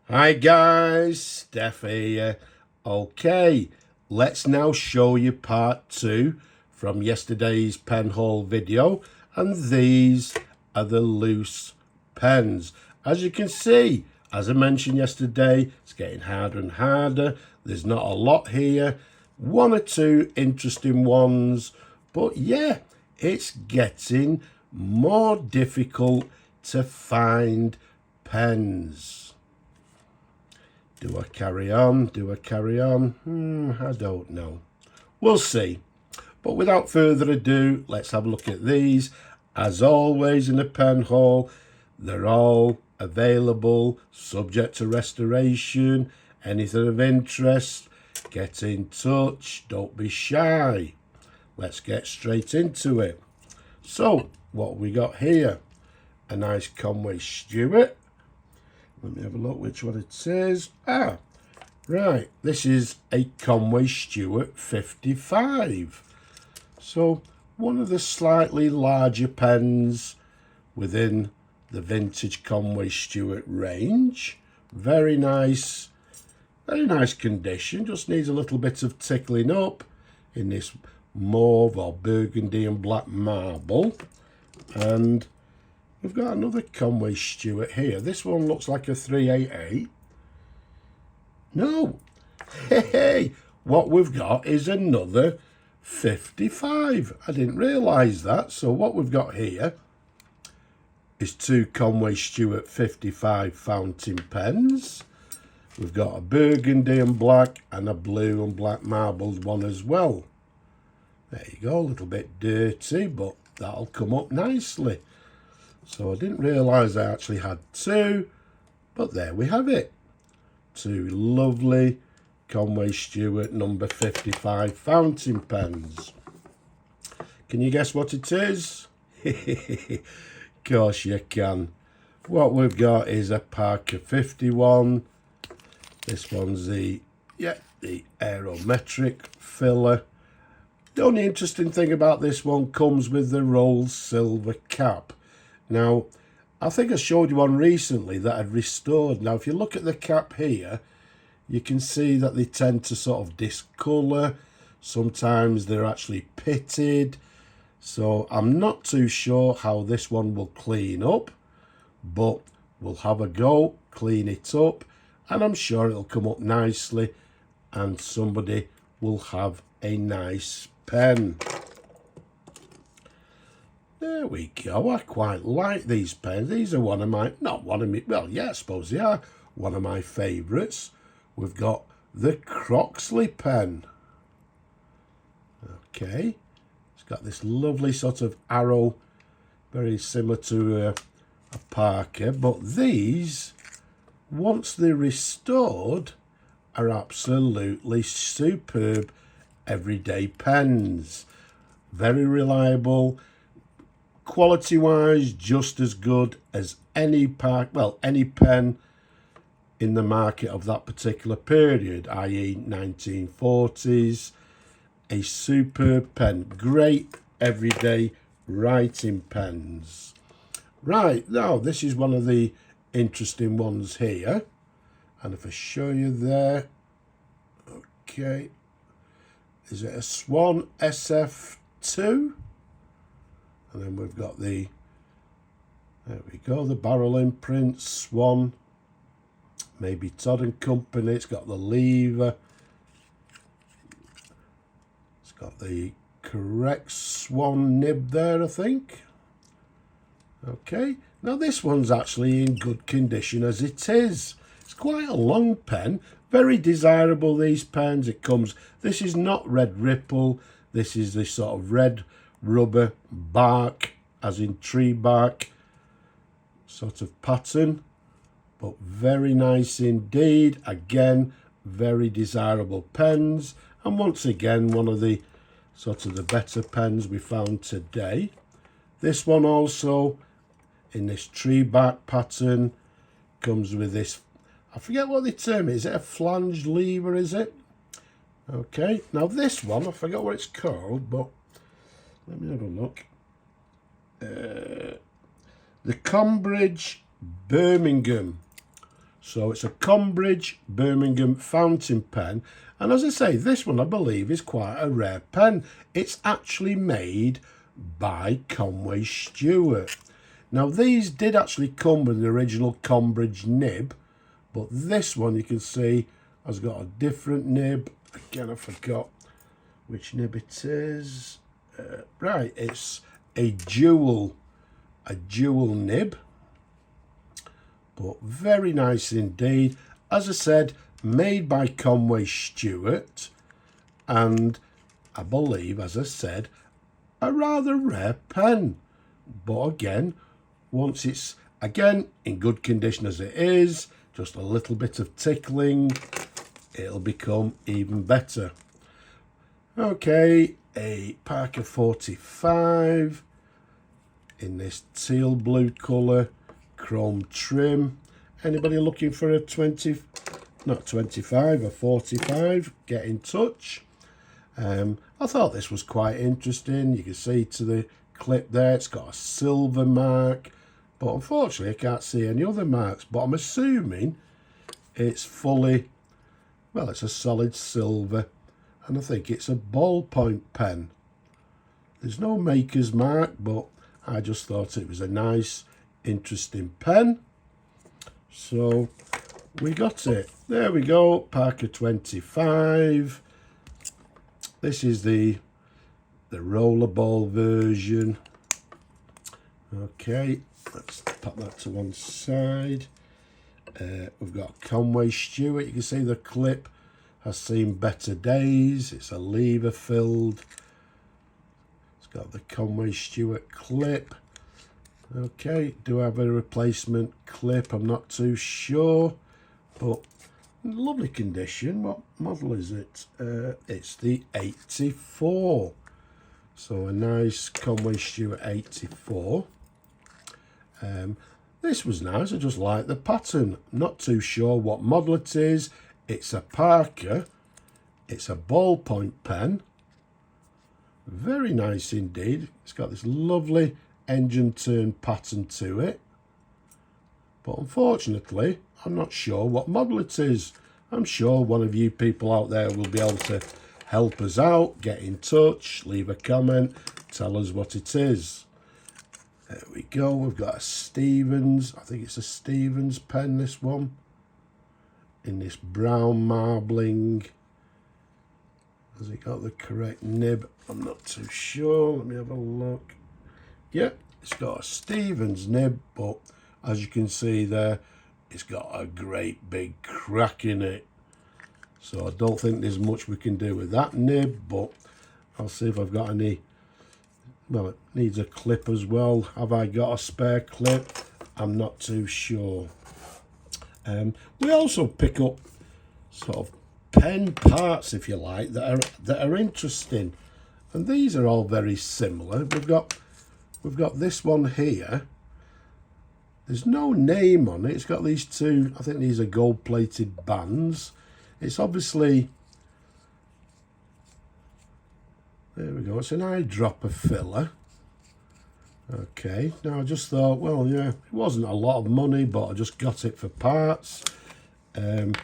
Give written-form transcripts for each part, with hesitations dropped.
Hi guys, Steph here. Okay, let's now show you part 2 from yesterday's pen haul video, and these are the loose pens. As you can see, as I mentioned yesterday, it's getting harder and harder. There's not a lot here, one or two interesting ones, but yeah, it's getting more difficult to find pens. Do I carry on? Do I carry on? I don't know. We'll see. But without further ado, let's have a look at these. As always in a pen haul, they're all available, subject to restoration. Anything of interest, get in touch. Don't be shy. Let's get straight into it. So, what we got here? A nice Conway Stewart. Let me have a look which one it is. Right. This is a Conway Stewart 55. So one of the slightly larger pens within the vintage Conway Stewart range. Very nice condition. Just needs a little bit of tickling up in this mauve or burgundy and black marble. And we've got another Conway Stewart here. This one looks like a 388. No. Hey, what we've got is another 55. I didn't realise that. So what we've got here is two Conway Stewart 55 fountain pens. We've got a burgundy and black and a blue and black marbled one as well. There you go, a little bit dirty, but that'll come up nicely. So I didn't realise I actually had two, but there we have it. Two lovely Conway Stewart number 55 fountain pens. Can you guess what it is? Of course you can. What we've got is a Parker 51. This one's the aerometric filler. The only interesting thing about this one comes with the rolled silver cap. Now, I think I showed you one recently that I'd restored. Now, if you look at the cap here, you can see that they tend to sort of discolour. Sometimes they're actually pitted. So I'm not too sure how this one will clean up, but we'll have a go, clean it up, and I'm sure it'll come up nicely and somebody will have a nice pen. There we go. I quite like these pens. These are one of my, not one of me, well, yeah, I suppose they are one of my favourites. We've got the Croxley pen. Okay. It's got this lovely sort of arrow, very similar to a Parker. But these, once they're restored, are absolutely superb everyday pens. Very reliable. Quality-wise, just as good as any pen in the market of that particular period, i.e. 1940s. A superb pen. Great everyday writing pens. Right, now this is one of the interesting ones here. And if I show you there, okay, is it a Swan SF2? And then we've got the, there we go, the barrel imprint, Swan, maybe Todd and Company. It's got the lever. It's got the correct Swan nib there, I think. Okay, now this one's actually in good condition as it is. It's quite a long pen, very desirable, these pens. It comes, this is not red ripple, this is this sort of red rubber bark, as in tree bark sort of pattern, but very nice indeed. Again, very desirable pens, and once again one of the sort of the better pens we found today. This one also in this tree bark pattern comes with this, I forget what the term is it a flanged lever, is it? Okay, now this one I forget what it's called, but let me have a look. The Combridge Birmingham So it's a Combridge Birmingham fountain pen. And as I say, this one I believe is quite a rare pen. It's actually made by Conway Stewart. Now these did actually come with the original Combridge nib, but this one you can see has got a different nib. Again, I forgot which nib it is. Right, it's a dual nib, but very nice indeed. As I said, made by Conway Stewart, and I believe, as I said, a rather rare pen. But again, once it's again in good condition as it is, just a little bit of tickling, it'll become even better. Okay, a Parker 45 in this teal blue colour, chrome trim. Anybody looking for a 20, not 25, a 45, get in touch. I thought this was quite interesting. You can see to the clip there, it's got a silver mark, but unfortunately I can't see any other marks, but I'm assuming it's fully, well, it's a solid silver, and I think it's a ballpoint pen. There's no maker's mark, but I just thought it was a nice, interesting pen. So we got it. There we go, Parker 25. This is the rollerball version. Okay, let's pop that to one side. We've got Conway Stewart. You can see the clip has seen better days. It's a lever filled. It's got the Conway Stewart clip. Okay, do I have a replacement clip? I'm not too sure, but lovely condition. What model is it? It's the 84. So a nice Conway Stewart 84. This was nice. I just like the pattern. Not too sure what model it is. It's a Parker. It's a ballpoint pen. Very nice indeed. It's got this lovely engine turn pattern to it. But unfortunately, I'm not sure what model it is. I'm sure one of you people out there will be able to help us out, get in touch, leave a comment, tell us what it is. There we go. We've got a Stevens. I think it's a Stevens pen, this one. In this brown marbling. Has it got the correct nib? I'm not too sure. Let me have a look. Yeah, it's got a Stevens nib, but as you can see there, it's got a great big crack in it. So I don't think there's much we can do with that nib, but I'll see if I've got any. Well, it needs a clip as well. Have I got a spare clip? I'm not too sure. We also pick up sort of pen parts, if you like, that are interesting, and these are all very similar. We've got this one here. There's no name on it. It's got these two, I think these are gold-plated bands. It's obviously, there we go, it's an eyedropper filler. Okay, now I just thought, well, yeah, it wasn't a lot of money, but I just got it for parts. And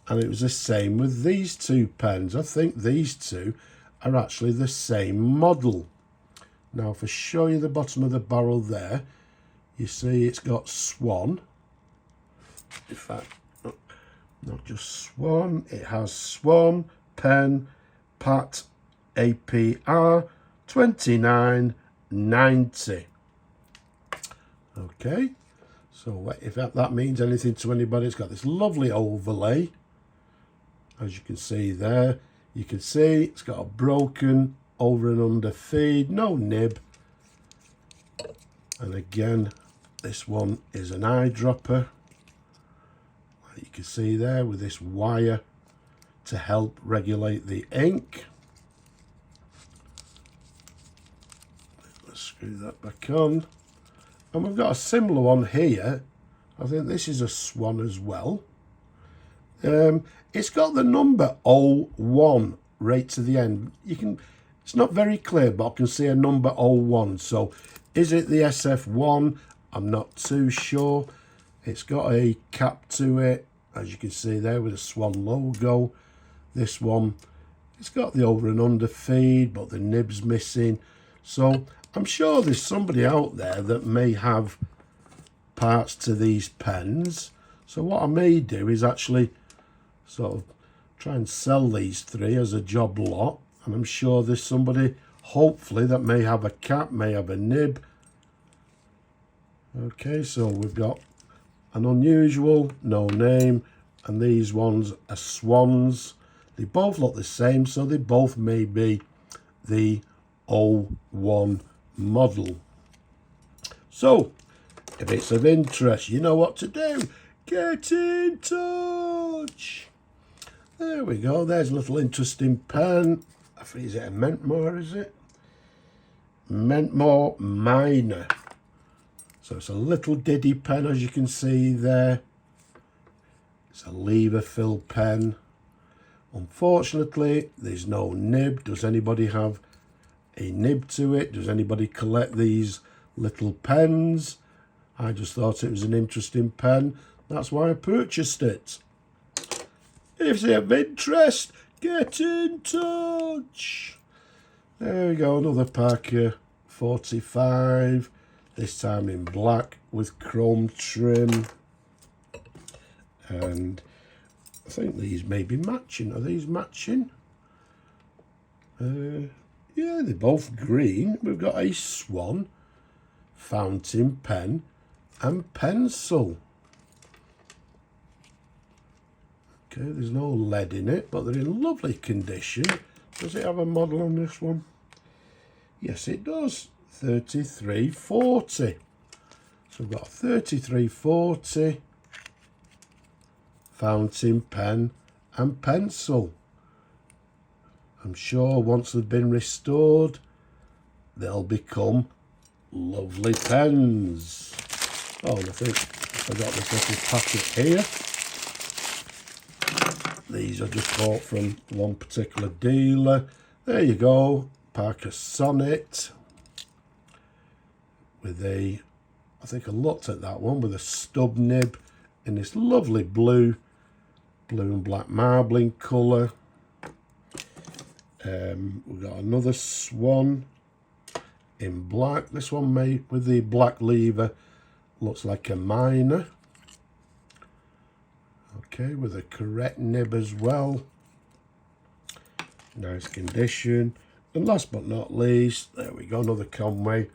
it was the same with these two pens. I think these two are actually the same model. Now, if I show you the bottom of the barrel there, you see it's got Swan. In fact, not just Swan, it has Swan pen Pat APR 2990. Okay, so if that means anything to anybody, it's got this lovely overlay. As you can see there, you can see it's got a broken over and under feed, no nib. And again, this one is an eyedropper. You can see there with this wire to help regulate the ink. Let's screw that back on. And we've got a similar one here. I think this is a Swan as well. It's got the number 01 right to the end. It's not very clear, but I can see a number 01. So is it the SF1? I'm not too sure. It's got a cap to it. as you can see there, with a Swan logo. This one, it's got the over and under feed, but the nib's missing. So I'm sure there's somebody out there that may have parts to these pens. So what I may do is actually sort of try and sell these 3 as a job lot. And I'm sure there's somebody, hopefully, that may have a cap, may have a nib. Okay, so we've got an unusual, no name, and these ones are Swans. They both look the same, so they both may be the 01 model. So, if it's of interest, you know what to do. Get in touch. There we go. There's a little interesting pen. I think, is it a Mentmore, is it? Mentmore Minor. So it's a little diddy pen, as you can see there. It's a lever fill pen. Unfortunately, there's no nib. Does anybody have a nib to it? Does anybody collect these little pens? I just thought it was an interesting pen. That's why I purchased it. If it's of interest, get in touch. There we go, another Parker 45. This time in black with chrome trim. And I think these may be matching. Are these matching? Yeah, they're both green. We've got a Swan, fountain pen and pencil. Okay, there's no lead in it, but they're in lovely condition. Does it have a model on this one? Yes, it does. 3340. So we've got 3340 fountain pen and pencil. I'm sure once they've been restored, they'll become lovely pens. Oh, and I think I got this little packet here. These are just bought from one particular dealer. There you go, Parker Sonnet. With a, I think I looked at that one, with a stub nib in this lovely blue and black marbling colour. We've got another Swan in black. This one made with the black lever, looks like a minor. Okay, with a correct nib as well. Nice condition. And last but not least, there we go, another Conway.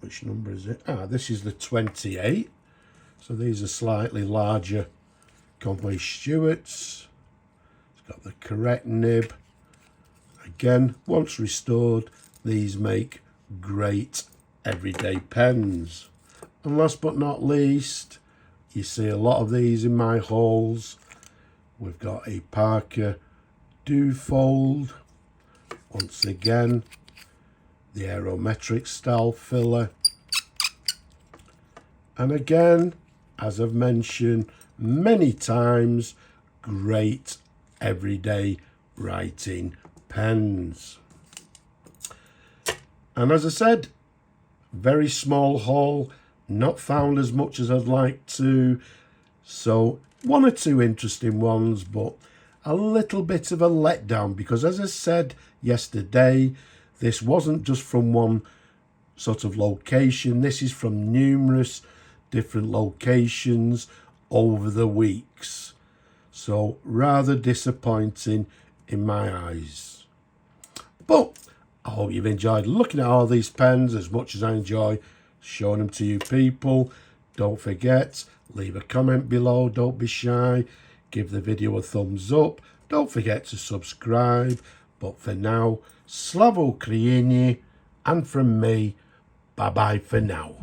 Which number is it? Ah, this is the 28. So these are slightly larger Conway Stewarts. It's got the correct nib. Again, once restored, these make great everyday pens. And last but not least, you see a lot of these in my hauls. We've got a Parker Dufold. Once again, the aerometric style filler. And again, as I've mentioned many times, great everyday writing pens. And as I said, very small haul, not found as much as I'd like to. So 1 or 2 interesting ones, but a little bit of a letdown, because as I said yesterday, this wasn't just from one sort of location. This is from numerous different locations over the weeks. So rather disappointing in my eyes. But I hope you've enjoyed looking at all these pens as much as I enjoy showing them to you people. Don't forget, leave a comment below. Don't be shy. Give the video a thumbs up. Don't forget to subscribe. But for now, Slavo Krieni, and from me, bye-bye for now.